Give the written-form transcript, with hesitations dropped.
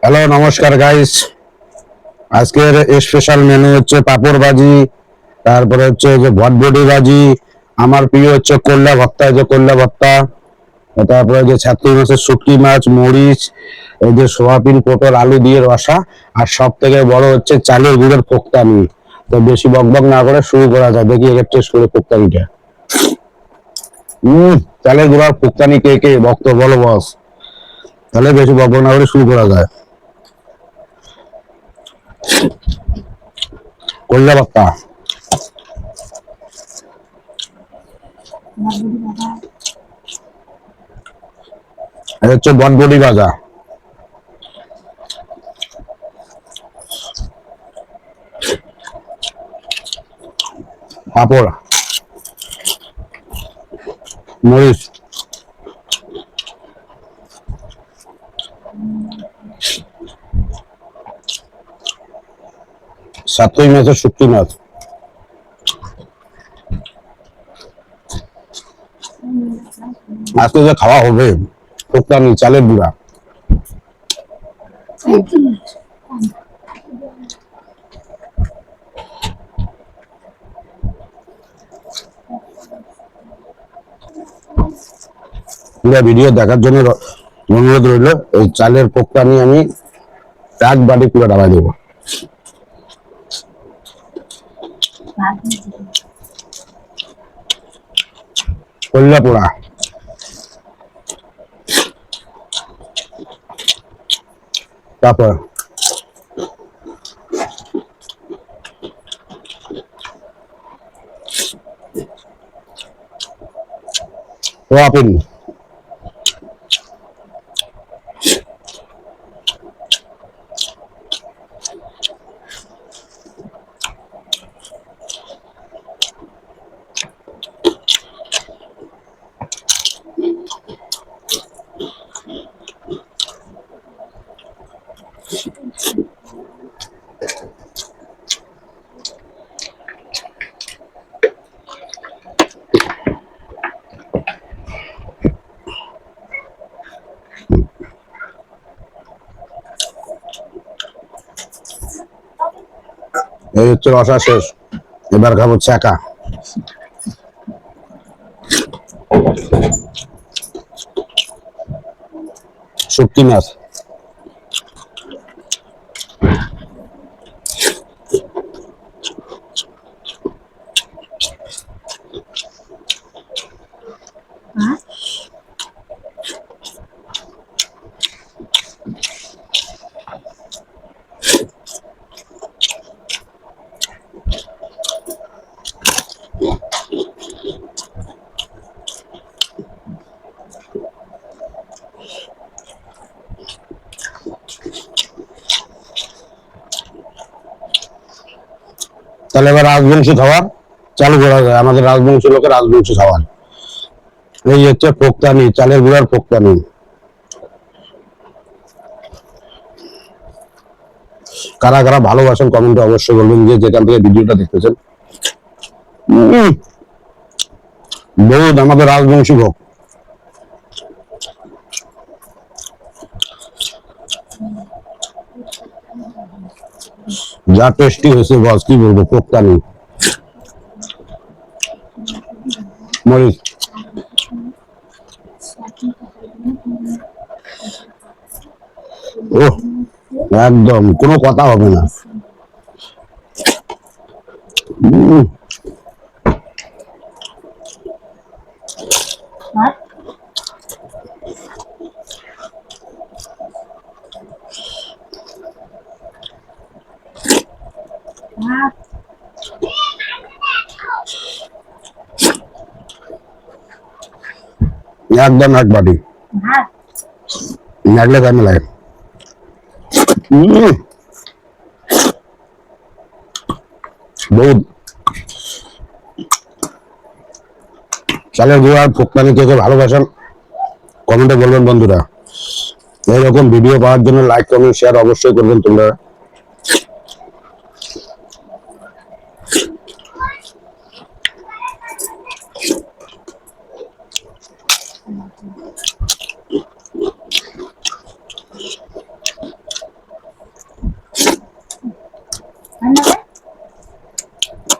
Hello নমস্কার guys. আজকের special menu হচ্ছে পাপড় ভাজি, তারপরে হচ্ছে যে ভটভটি ভাজি, আমার প্রিয় হচ্ছে করলা ভর্তা, এই যে করলা ভর্তা, তারপরে যে ছাতই মাছের শুটকি মাছ, মরিচ, এই যে সোয়াবিন পটল আলু দিয়ে রসা, আর সব থেকে বড় হচ্ছে চালের গুঁড়ের পোক্তানি। তো বেশি বকবক না করে শুরু করা যায়, দেখি এর টেস্ট করে পোক্তানিটা। চালের গুঁড়ার পোক্তানি কে কে ভক্ত বলো বস, তাহলে বেশি বকবক না করে শুরু করা যায়। করলা ভর্তা, এটা হচ্ছে বটবটি ভাজা, পাপড়, মরিচ, সাতই মাছের শুটকি মাছ, আজকে যে খাওয়া হবে শুক্তানি চালের গুঁড়া। পুরো ভিডিও দেখার জন্য অনুরোধ রইল। এই চালের পোক্তানি আমি এক বাটি পুরো ডাবাই দেবো। কল্লা পোড়া, তারপর সোয়াবিন, এই হচ্ছে রসা শেষ, এবার খাবো চাকা। শুটকি মাছ, তাহলে এবার রাজবংশী খাবার চালু করা যায়, আমাদের রাজবংশী লোকের রাজবংশী খাবার। এই হচ্ছে পোক্তানি, চালের গুঁড়ার পোক্তানি। কারা কারা ভালোবাসেন কমেন্টে অবশ্যই বলবেন, যে যেখান থেকে ভিডিওটা দেখতেছেন। বহুত আমাদের রাজবংশী ভোগ, যা টেস্টি হয়েছে বস কি বলবো। পোক্তানি, মরিচ, ও একদম কোনো কথা হবে না। একদম এক বাটি লাগলে কেমন লাগে। বহুত চালের গুঁড়ার পোক্তানি কে কে ভালোবাসেন কমেন্টে বলবেন বন্ধুরা। এরকম ভিডিও পাওয়ার জন্য লাইক কমেন্ট শেয়ার অবশ্যই করবেন তোমরা।